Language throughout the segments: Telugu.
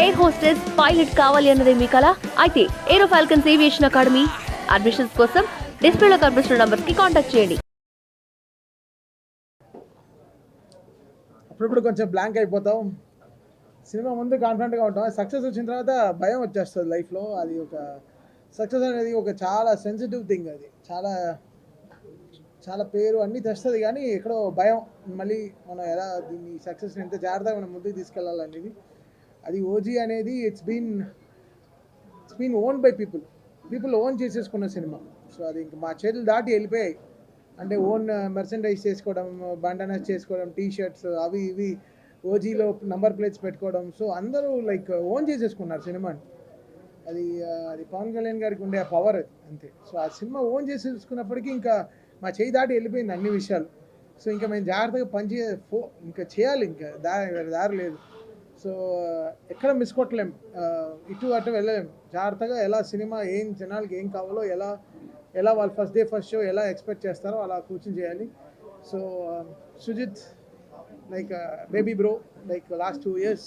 ఎయిర్ హోస్టెస్ పైలట్ కావాలి అన్నదే మీ కల అయితే ఏరో ఫాల్కన్స్ ఏవియేషన్ అకాడమీ అడ్మిషన్స్ కోసం డిస్ప్లేలో కనిపిస్తున్న నంబర్స్ కి కాంటాక్ట్ చేయండి. అప్పుడప్పుడు కొంచెం బ్లాంక్ అయిపోతాం, సినిమా ముందు కాన్ఫిడెంట్గా ఉంటాం, సక్సెస్ వచ్చిన తర్వాత భయం వచ్చేస్తుంది లైఫ్లో. అది ఒక సక్సెస్ అనేది ఒక చాలా సెన్సిటివ్ థింగ్, అది చాలా చాలా పేరు అన్నీ తెస్తుంది, కానీ ఎక్కడో భయం, మళ్ళీ మనం ఎలా దీన్ని సక్సెస్ని ఎంత జాగ్రత్తగా మనం ముందుకు తీసుకెళ్ళాలనేది. అది ఓజీ అనేది it's been own by people own చేసేసుకున్న సినిమా. సో అది ఇంక మా చేతులు దాటి వెళ్ళిపోయాయి. అంటే ఓన్ మెర్సెండైజ్ చేసుకోవడం, బండనస్ చేసుకోవడం, టీ షర్ట్స్ అవి ఇవి ఓజీలో నంబర్ ప్లేట్స్ పెట్టుకోవడం. సో అందరూ లైక్ ఓన్ చేసేసుకున్నారు సినిమాని. అది పవన్ కళ్యాణ్ గారికి ఉండే ఆ పవర్ అది, అంతే. సో ఆ సినిమా ఓన్ చేసేసుకున్నప్పటికీ ఇంకా మా చేయి దాటి వెళ్ళిపోయింది అన్ని విషయాలు. సో ఇంకా మేము జాగ్రత్తగా ఇంకా చేయాలి, ఇంకా దారి లేదు. సో ఎక్కడ మిస్ కొట్టలేం, ఇటు అటు వెళ్ళలేం. జాగ్రత్తగా ఎలా సినిమా ఏం జనాలకి ఏం కావాలో, ఎలా వాళ్ళు ఫస్ట్ డే ఫస్ట్ షో ఎలా ఎక్స్పెక్ట్ చేస్తారో అలా కూర్చొని చేయాలి. So Sujeeth like baby bro, like last 2 years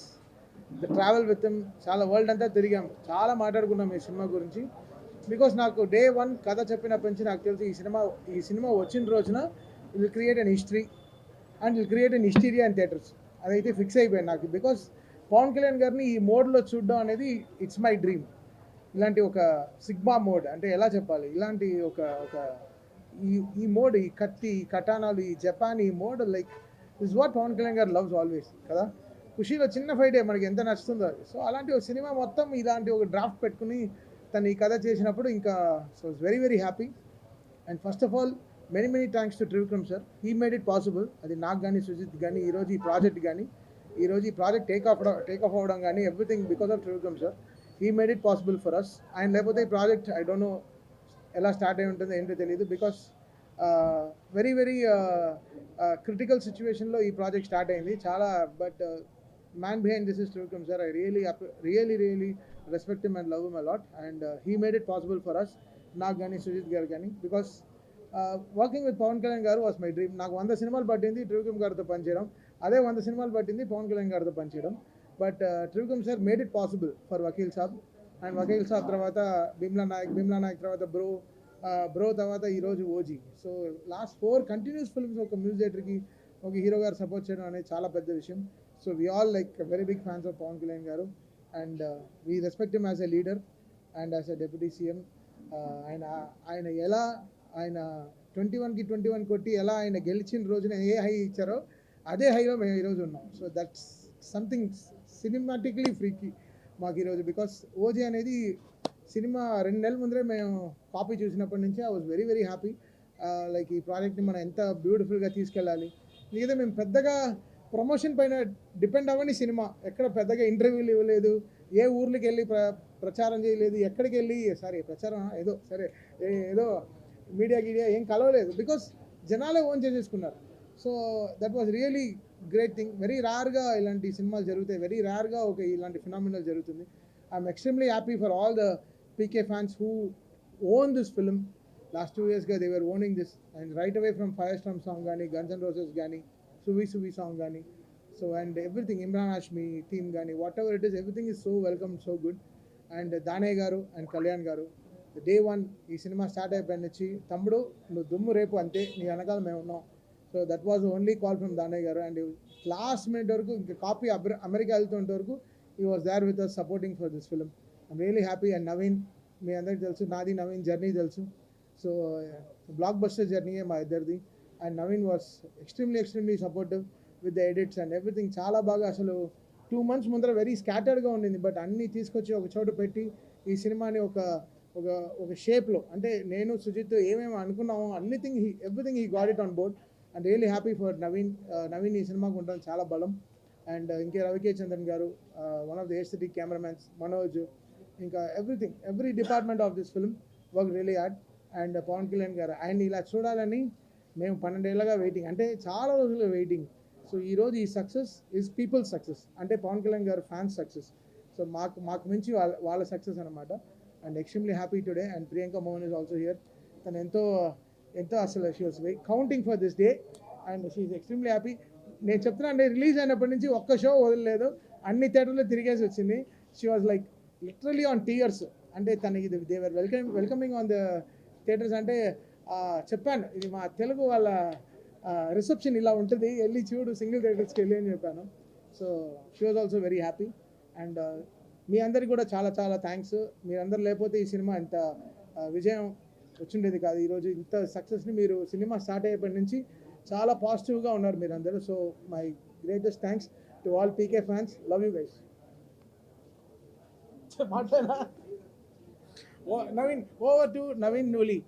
the travel with him, చాలా వరల్డ్ అంతా తిరిగాం, చాలా మాట్లాడుకున్నాం ఈ సినిమా గురించి. బికాస్ నాకు డే 1 కథ చెప్పినప్పటి నుంచి నాకు తెలిసి ఈ సినిమా వచ్చిన రోజున it will create an history and will create an hysteria in theatres. అదైతే ఫిక్స్ అయిపోయింది నాకు. బికాస్ పవన్ కళ్యాణ్ గారిని ఈ మోడ్లో చూడడం అనేది ఇట్స్ మై డ్రీమ్. ఇలాంటి ఒక సిగ్మా మోడ్ అంటే ఎలా చెప్పాలి, ఇలాంటి ఒక ఈ మోడ్, ఈ కత్తి, ఈ కటానాలు, ఈ జపాన్, ఈ mode like is what Pawan Kalyan garu loves always కదా. ఖుషీలో చిన్న ఫైటే మనకి ఎంత నచ్చుతుందో అది. సో అలాంటి ఒక సినిమా మొత్తం ఇలాంటి ఒక డ్రాఫ్ట్ పెట్టుకుని తను ఈ కథ చేసినప్పుడు ఇంకా so it's very very happy. And first of all many thanks to Trivikram sir, he made it possible. అది నాకు కానీ, సుజిత్ కానీ, ఈరోజు ఈ ప్రాజెక్ట్ కానీ, ఈరోజు ఈ ప్రాజెక్ట్ టేక్ ఆఫ్ అవ్వడం కానీ, everything because of Trivikram sir. He made it possible for us. ఆయన లేకపోతే ఈ ప్రాజెక్ట్ ఐ డోంట్ నో ఎలా స్టార్ట్ అయి ఉంటుందో ఏంటో తెలియదు. బికాస్ వెరీ క్రిటికల్ సిచ్యువేషన్లో ఈ ప్రాజెక్ట్ స్టార్ట్ అయింది చాలా. But man behind this is Trivikram sir. I really respect him and love him a lot. And he made it possible for us, నాకు కానీ, సుజిత్ గారు కానీ. Because working with Pawan Kalyan garu was my dream. నాకు 100 సినిమాలు పట్టింది త్రివిక్రమ్ గారితో పనిచేయడం, అదే 100 సినిమాలు పట్టింది పవన్ కళ్యాణ్ గారితో పనిచేయడం. But Trivikram sir made it possible for Vakeel Saab. And Vakeel Saab తర్వాత భీమ్లా నాయక్ తర్వాత బ్రో తర్వాత ఈరోజు OG. So last 4 continuous films ఒక మ్యూజిక్ డైరెక్టర్కి, ఒక హీరో గారు సపోర్ట్ చేయడం అనేది చాలా పెద్ద విషయం. So we all like very big fans of Pawan Kalyan garu. And we respect him as a leader and as a deputy CM. ఆయన 21 కొట్టి ఎలా ఆయన గెలిచిన రోజున ఏ హై ఇచ్చారో అదే హైలో మేము ఈరోజు ఉన్నాం. సో దట్స్ సంథింగ్ సినిమాటిక్లీ ఫ్రీకి మాకు ఈరోజు. బికాస్ ఓజీ అనేది సినిమా 2 నెలల ముందరే మేము కాపీ చూసినప్పటి నుంచి I was very happy. Like ఈ ప్రాజెక్ట్ని మనం ఎంత బ్యూటిఫుల్గా తీసుకెళ్ళాలి. లేదా మేము పెద్దగా ప్రమోషన్ పైన డిపెండ్ అవ్వని సినిమా, ఎక్కడ పెద్దగా ఇంటర్వ్యూలు ఇవ్వలేదు, ఏ ఊర్లకి వెళ్ళి ప్రచారం చేయలేదు, ఎక్కడికి వెళ్ళి ప్రచారం ఏదో మీడియా ఏం కలవలేదు. బికాస్ జనాలే ఓన్ చేసేసుకున్నారు. So that was really great thing. Very రేర్గా ఇలాంటి సినిమాలు జరుగుతాయి, వెరీ రేర్గా ఇలాంటి ఫినామినల్ జరుగుతుంది. I'm extremely happy for all the PK fans who own this film. Last 2 yearsగా they were owning this. And right away from fire storm song కానీ, గన్స్ అండ్ రోజెస్ కానీ, సువి సాంగ్ కానీ, so and everything, Imran Hashmi theme కానీ, whatever it is, everything is so welcome, so good. And Danayya garu and Kalyan గారు డే 1 ఈ సినిమా స్టార్ట్ అయిపోయిన నుంచి, తమ్ముడు నువ్వు దుమ్ము రేపు అంతే, నీ వెనకాల మేము ఉన్నాం. So that was only call from Danayya garu. And last minute వరకు ఇంకా కాపీ అమెరికా వెళ్తుంటే వరకు ఈ was there with us supporting for this film. I'm really happy. And Naveen, మీ అందరికీ తెలుసు, నాది నవీన్ జర్నీ తెలుసు. సో బ్లాక్ బస్టర్ జర్నీయే మా ఇద్దరిది. And Naveen was extremely supportive with the edits and everything. చాలా బాగా, అసలు 2 months ముందర వెరీ స్కాటర్డ్గా ఉండింది, బట్ అన్నీ తీసుకొచ్చి ఒక చోట పెట్టి ఈ సినిమాని ఒక షేప్లో, అంటే నేను సుజిత్ ఏమేమి అనుకున్నామో everything he got it on board. And really happy for Naveen ఈ సినిమాకు ఉండడం చాలా బలం. అండ్ ఇంకే Ravi K Chandran garu, one of the aesthetic cameramens, Manoj, ఇంకా every department of this film work really hard. And Pawan Kalyan garu, ఆయన ఇలా చూడాలని మేము 12 ఏళ్ళగా వెయిటింగ్, అంటే చాలా రోజులు వెయిటింగ్. సో ఈరోజు ఈ సక్సెస్ ఈజ్ పీపుల్స్ సక్సెస్, అంటే పవన్ కళ్యాణ్ గారు ఫ్యాన్స్ సక్సెస్. సో మాకు మించి వాళ్ళ సక్సెస్ అనమాట. And extremely happy today. And Priyanka Mohan is also here. తను ఎంతో అసలు she was counting for this day and she is extremely happy. నేను చెప్తున్నా, అంటే రిలీజ్ అయినప్పటి నుంచి ఒక్క షో వదలలేదు, అన్ని థియేటర్లో తిరిగేసి వచ్చింది. She was like literally on tears. అంటే తనకి they were welcoming on the theatres. అంటే చెప్పాను ఇది మా తెలుగు వాళ్ళ రిసెప్షన్ ఇలా ఉంటుంది, వెళ్ళి చూడు సింగిల్ థియేటర్స్కి వెళ్ళి అని చెప్పాను. So she was also very happy. And మీ అందరికి కూడా చాలా చాలా థ్యాంక్స్. మీరందరూ లేకపోతే ఈ సినిమా ఇంత విజయం వచ్చిండేది కాదు. ఈరోజు ఇంత సక్సెస్ని మీరు సినిమా స్టార్ట్ అయ్యేప్పటి నుంచి చాలా పాజిటివ్గా ఉన్నారు మీరందరూ. So my greatest thanks to all PK fans. Love you guys. మాట్లాడా నవీన్, ఓవర్ టు నవీన్ నూలి.